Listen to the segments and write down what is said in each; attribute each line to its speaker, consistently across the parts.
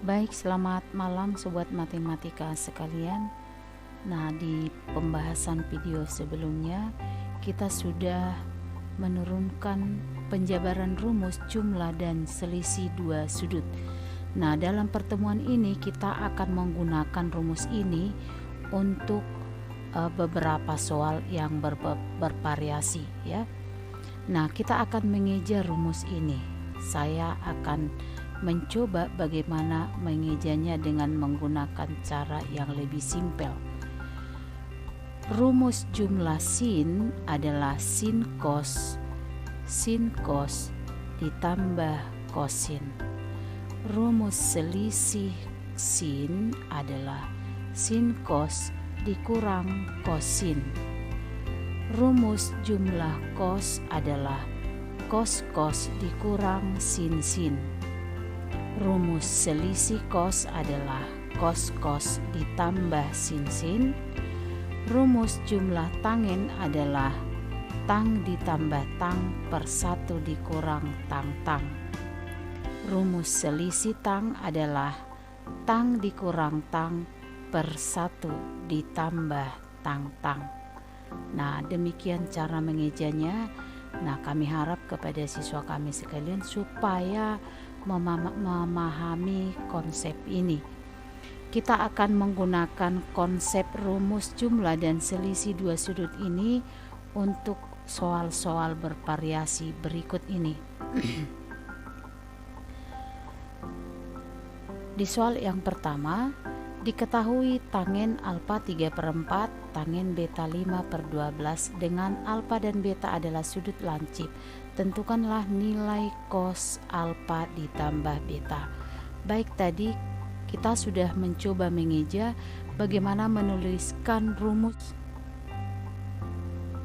Speaker 1: Baik, selamat malam sobat matematika sekalian. Nah, di pembahasan video sebelumnya kita sudah menurunkan penjabaran rumus jumlah dan selisih dua sudut. Nah, dalam pertemuan ini kita akan menggunakan rumus ini untuk beberapa soal yang bervariasi ya. Nah, kita akan mengeja rumus ini. Saya akan mencoba bagaimana mengejanya dengan menggunakan cara yang lebih simpel. Rumus jumlah sin adalah sin cos ditambah kosin. Rumus selisih sin adalah sin cos dikurang kosin. Rumus jumlah cos adalah cos dikurang sin. Rumus selisih cos adalah cos ditambah sin. Rumus jumlah tangen adalah tang ditambah tang per 1 dikurang tang. Rumus selisih tang adalah tang dikurang tang per 1 ditambah tang. Nah, demikian cara mengejanya. Nah, kami harap kepada siswa kami sekalian supaya memahami konsep ini. Kita akan menggunakan konsep rumus jumlah dan selisih dua sudut ini untuk soal-soal bervariasi berikut ini. Di soal yang pertama, diketahui tangen alfa 3/4, tangen beta 5/12 dengan alfa dan beta adalah sudut lancip. Tentukanlah nilai cos alfa ditambah beta. Baik, tadi kita sudah mencoba mengeja bagaimana menuliskan rumus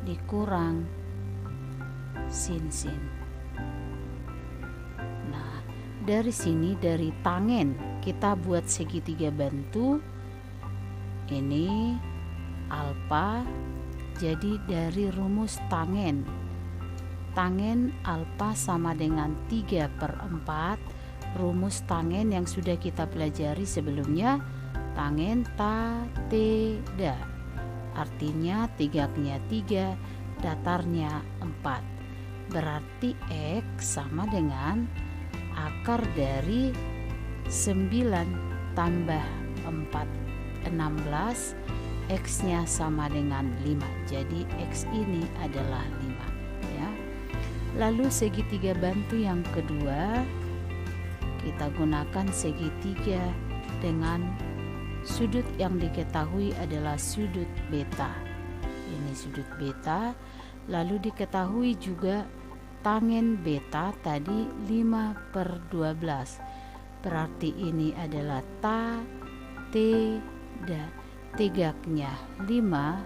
Speaker 1: dikurang sin. Nah, dari sini dari tangen kita buat segitiga bantu. Ini alfa, jadi dari rumus tangen alfa sama dengan 3/4. Rumus tangen yang sudah kita pelajari sebelumnya, tangen theta, artinya tegaknya 3, datarnya 4. Berarti X sama dengan akar dari 9 tambah 4, 16. X nya sama dengan 5, jadi X ini adalah 5 ya. Lalu segitiga bantu yang kedua, kita gunakan segitiga dengan sudut yang diketahui adalah sudut beta. Ini sudut beta. Lalu diketahui juga tangen beta tadi 5/12. Berarti ini adalah theta. Tegaknya 5,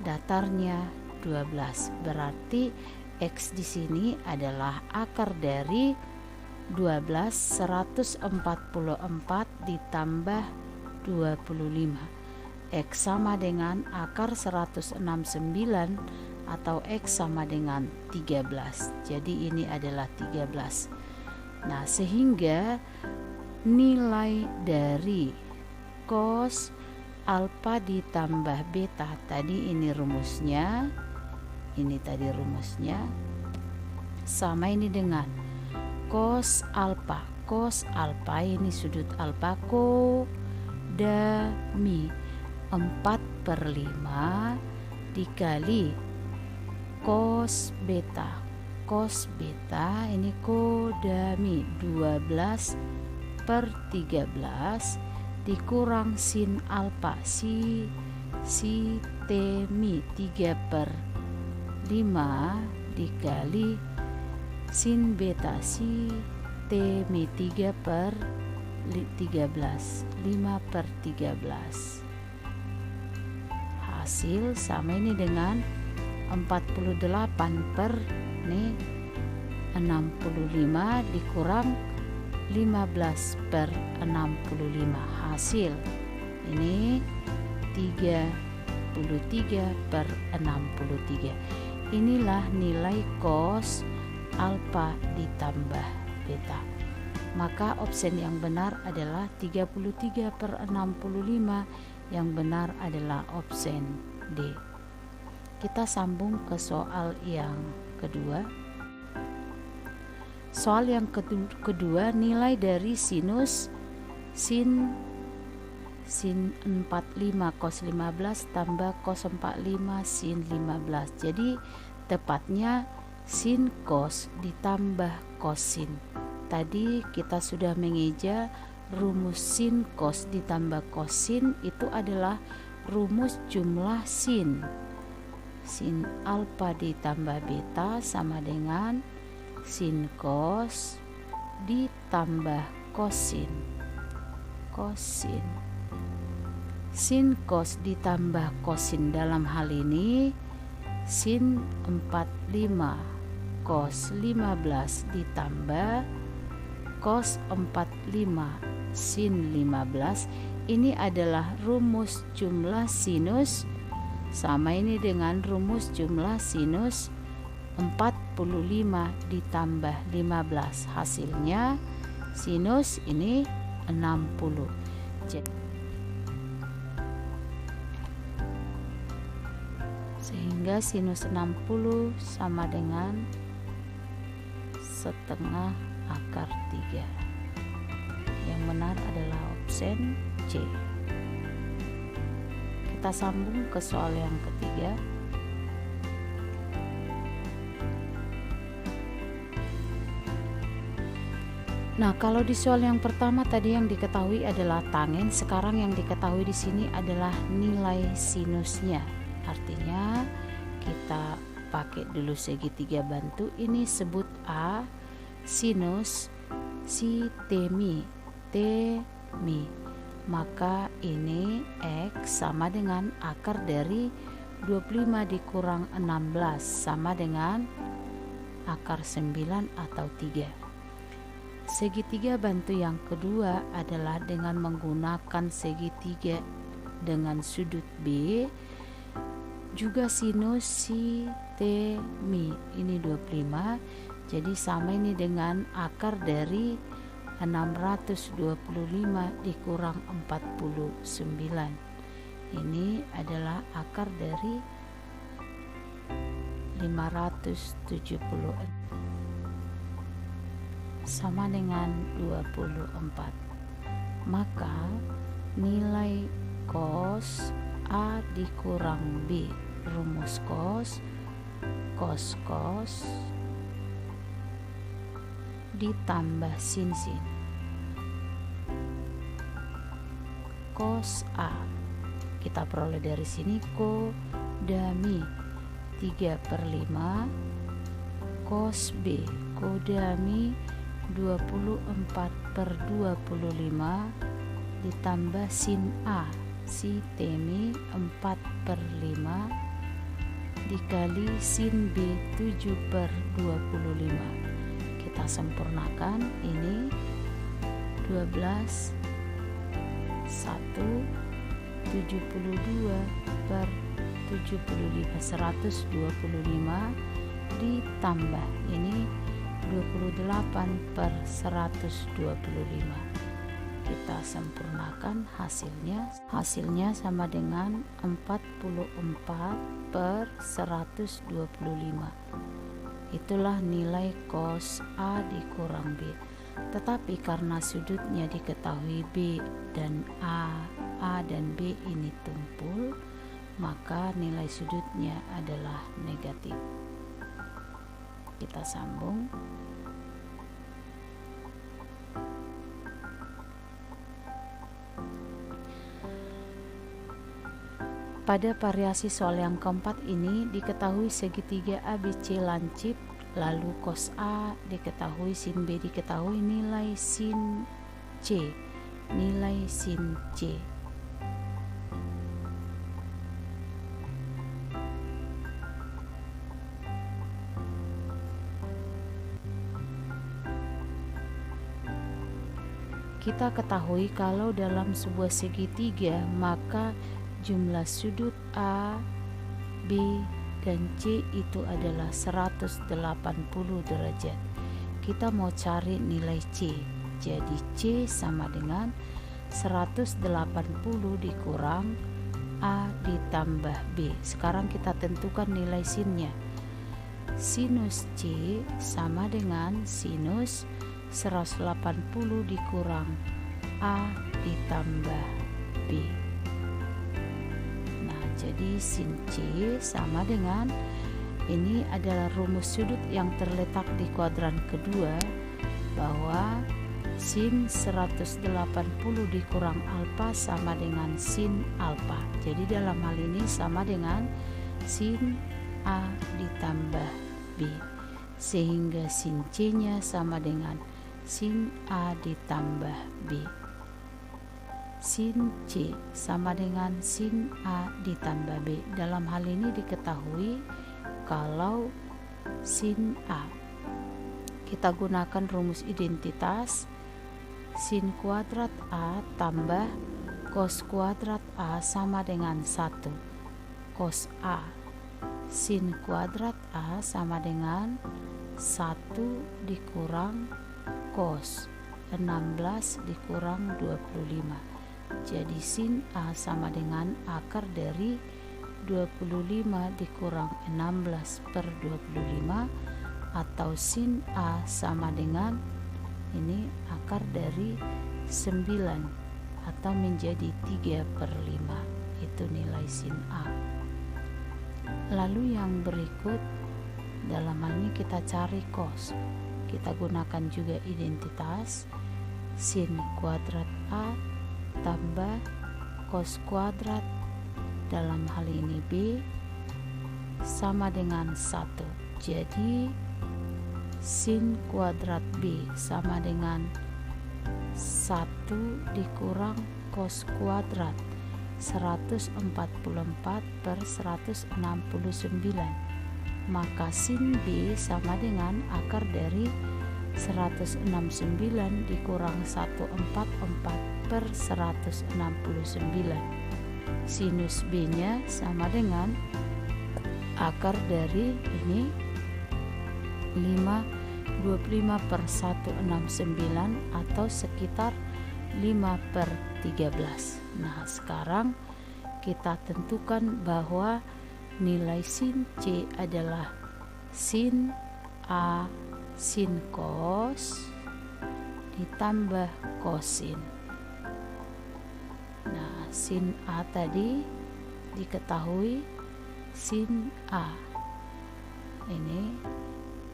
Speaker 1: datarnya 12. Berarti X di sini adalah akar dari 12 144 ditambah 25. X sama dengan akar 169 atau X sama dengan 13. Jadi ini adalah 13. Nah, sehingga nilai dari cos alfa ditambah beta tadi, ini rumusnya, ini tadi rumusnya, sama ini dengan cos alfa ini sudut alfa, kodami 4/5 dikali cos beta ini kodami 12/13 dikurang sin alfa si temi 3/5 dikali sin beta si temi 3/13, 5/13. Hasil sama ini dengan 48/65 dikurang 15/65. Hasil ini 33/63. Inilah nilai cos alfa ditambah beta. Maka opsi yang benar adalah 33/65. Yang benar adalah opsi D. Kita sambung ke soal yang kedua. Soal yang kedua, nilai dari sinus sin 45 cos 15 tambah cos 45 sin 15. Jadi tepatnya sin cos ditambah kosin. Tadi kita sudah mengeja rumus sin cos ditambah kosin itu adalah rumus jumlah sin. Sin alfa ditambah beta sama dengan sin cos ditambah kosin. Sin cos ditambah kosin dalam hal ini sin 45 cos 15 ditambah cos 45 sin 15. Ini adalah rumus jumlah sinus, sama ini dengan rumus jumlah sinus 45 ditambah 15. Hasilnya sinus ini 60. Sehingga sinus 60 sama dengan setengah akar 3. Yang benar adalah opsi C. Kita sambung ke soal yang ketiga. Nah, kalau di soal yang pertama tadi yang diketahui adalah tangen, sekarang yang diketahui di sini adalah nilai sinusnya. Artinya kita pakai dulu segitiga bantu. Ini sebut A, sinus si temi, maka ini X sama dengan akar dari 25 dikurang 16 sama dengan akar 9 atau 3. Segitiga bantu yang kedua adalah dengan menggunakan segitiga dengan sudut B, juga sinus si temi ini 25, jadi sama ini dengan akar dari 625 dikurang 49. Ini adalah akar dari 570 sama dengan 24. Maka nilai cos A dikurang B, rumus cos ditambah sin cos A. Kita peroleh dari sini kodami 3/5 cos B, kodami 24/25 ditambah sin A si temi 4/5 dikali sin B 7/25. Kita sempurnakan, ini 12 1 72/75 125 ditambah ini 28/125. Kita sempurnakan, hasilnya sama dengan 44/125. Itulah nilai cos A dikurang B. Tetapi karena sudutnya diketahui B dan A dan B ini tumpul, maka nilai sudutnya adalah negatif. Kita sambung. Pada variasi soal yang keempat ini diketahui segitiga ABC lancip, lalu cos A diketahui, sin B diketahui, nilai sin C. Kita ketahui kalau dalam sebuah segitiga maka jumlah sudut A, B, dan C itu adalah 180 derajat. Kita mau cari nilai C. Jadi C sama dengan 180 dikurang A ditambah B. Sekarang kita tentukan nilai sinnya. Sinus C sama dengan sinus 180 dikurang A ditambah B. Nah, jadi sin C sama dengan, ini adalah rumus sudut yang terletak di kuadran kedua, bahwa sin 180 dikurang alfa sama dengan sin alfa. Jadi dalam hal ini sama dengan sin A ditambah B, sehingga sin C-nya sama dengan sin A ditambah B. Sin C sama dengan sin A ditambah B. Dalam hal ini diketahui kalau sin A, kita gunakan rumus identitas sin kuadrat A tambah cos kuadrat A sama dengan 1. Cos A sin kuadrat A sama dengan 1 dikurang cos 16 dikurang 25. Jadi sin A sama dengan akar dari 25 dikurang 16 per 25, atau sin A sama dengan, ini akar dari 9 atau menjadi 3 per 5. Itu nilai sin A. Lalu yang berikut, dalam hal ini kita cari cos. Kita gunakan juga identitas sin kuadrat A tambah cos kuadrat, dalam hal ini B, sama dengan 1. Jadi sin kuadrat B sama dengan 1 dikurang cos kuadrat 144 per 169. Maka sin B sama dengan akar dari 169 dikurang 144 per 169. Sinus B-nya sama dengan akar dari ini 25 per 169 atau sekitar 5 per 13. Nah, sekarang kita tentukan bahwa nilai sin C adalah sin A sin cos ditambah kosin. Nah, sin A tadi diketahui sin A.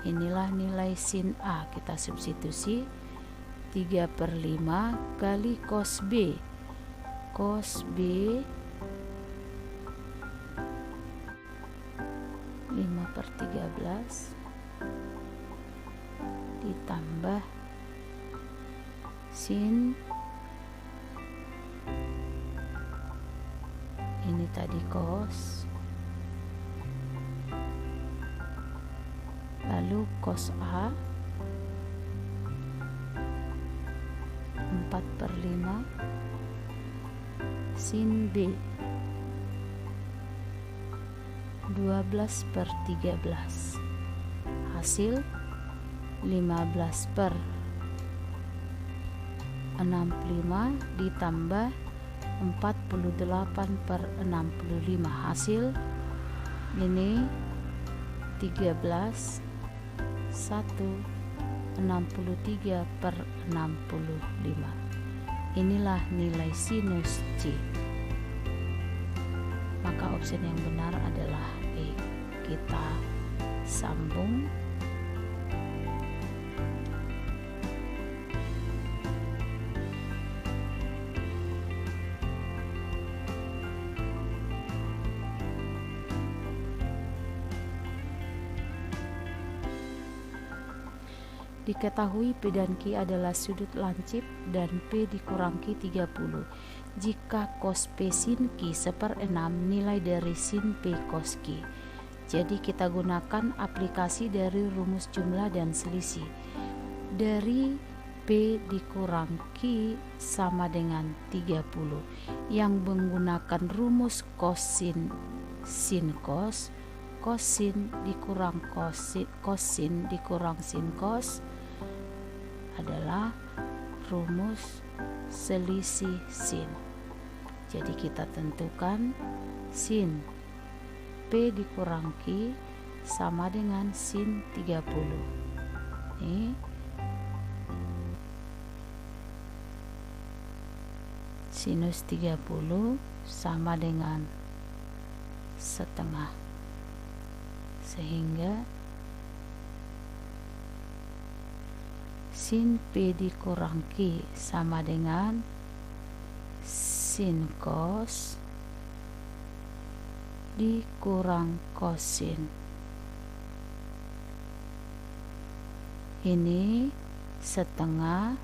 Speaker 1: Inilah nilai sin A. Kita substitusi 3 per 5 kali cos B. Cos B 5 per 13 ditambah sin, ini tadi cos, lalu cos A 4 per 5 sin B 12 per 13, hasil 15 per 65 ditambah 48 per 65, hasil ini 13 163 per 65. Inilah nilai sinus C. Maka opsi yang benar adalah E. Kita sambung. Diketahui P dan Q adalah sudut lancip dan P dikurang Q 30. Jika cos P sin Q 1/6 nilai dari sin P cos Q. Jadi kita gunakan aplikasi dari rumus jumlah dan selisih. Dari P dikurang Q sama dengan 30 yang menggunakan rumus kosin sin cos, kosin dikurang kosin dikurang sin cos adalah rumus selisih sin. Jadi kita tentukan sin P dikurang Q sama dengan sin 30. Ini sinus 30 sama dengan setengah, sehingga sin P dikurang Q sama dengan sin cos dikurang kosin. Ini setengah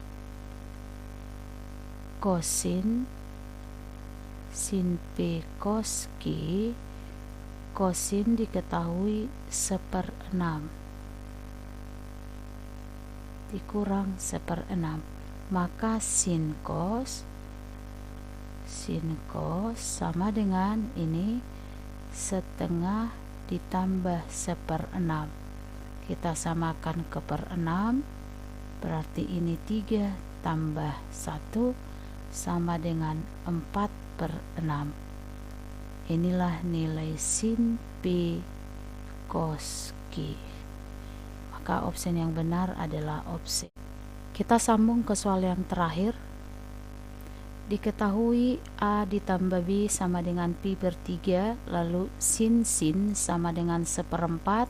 Speaker 1: kosin sin P cos Q. Kosin diketahui 1/6 dikurang 1/6, maka sin cos sama dengan ini setengah ditambah 1/6. Kita samakan ke per 6, berarti ini 3 tambah 1 sama dengan 4/6. Inilah nilai sin P cos Q. Maka opsi yang benar adalah opsi. Kita sambung ke soal yang terakhir. Diketahui A ditambah B sama dengan pi per 3, lalu sin sama dengan 1/4,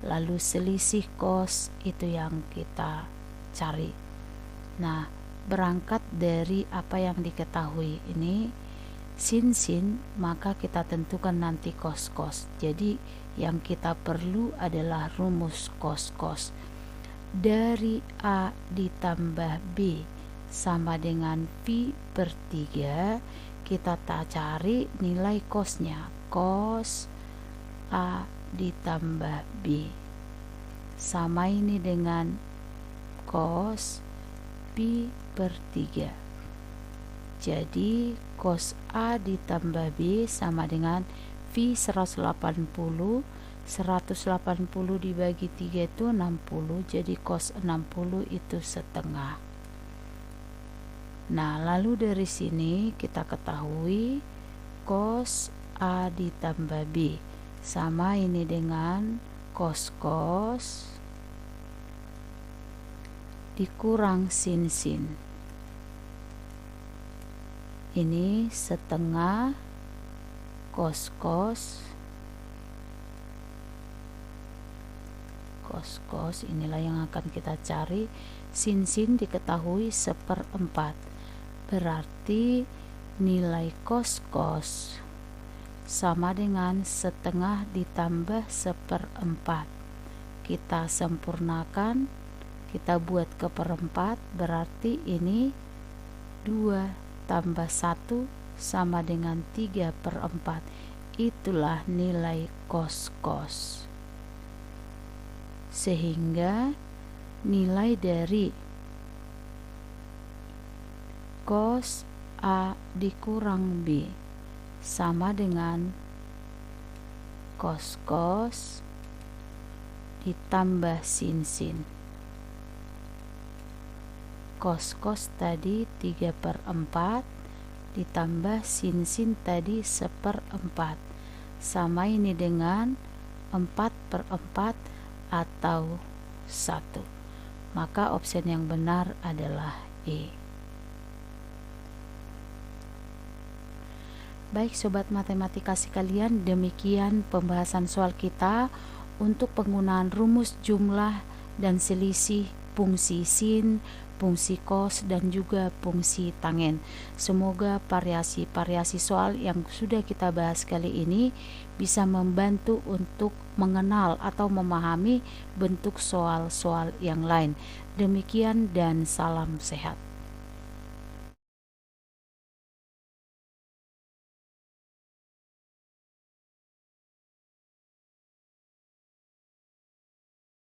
Speaker 1: lalu selisih cos itu yang kita cari. Nah, berangkat dari apa yang diketahui ini sin, maka kita tentukan nanti cos. Jadi yang kita perlu adalah rumus cos. Dari A ditambah B sama dengan pi per 3, kita tak cari nilai cosnya. Cos A ditambah B sama ini dengan cos pi per 3. Jadi cos A ditambah B sama dengan V 180 dibagi 3 itu 60, jadi cos 60 itu setengah. Nah, lalu dari sini kita ketahui cos A ditambah B sama ini dengan cos dikurang sin. Ini setengah cos inilah yang akan kita cari. Sin diketahui 1/4, berarti nilai cos sama dengan setengah ditambah 1/4. Kita sempurnakan, kita buat ke per 4, berarti ini 2 tambah 1 sama dengan 3/4. Itulah nilai cos. Sehingga nilai dari cos A dikurang B sama dengan cos ditambah sin. Cos tadi 3/4 ditambah sin tadi 1/4 sama ini dengan 4/4 atau 1. Maka opsi yang benar adalah E. Baik sobat matematika sekalian, demikian pembahasan soal kita untuk penggunaan rumus jumlah dan selisih fungsi sin, fungsi cos, dan juga fungsi tangen. Semoga variasi soal yang sudah kita bahas kali ini bisa membantu untuk mengenal atau memahami bentuk soal-soal yang lain. Demikian dan salam sehat.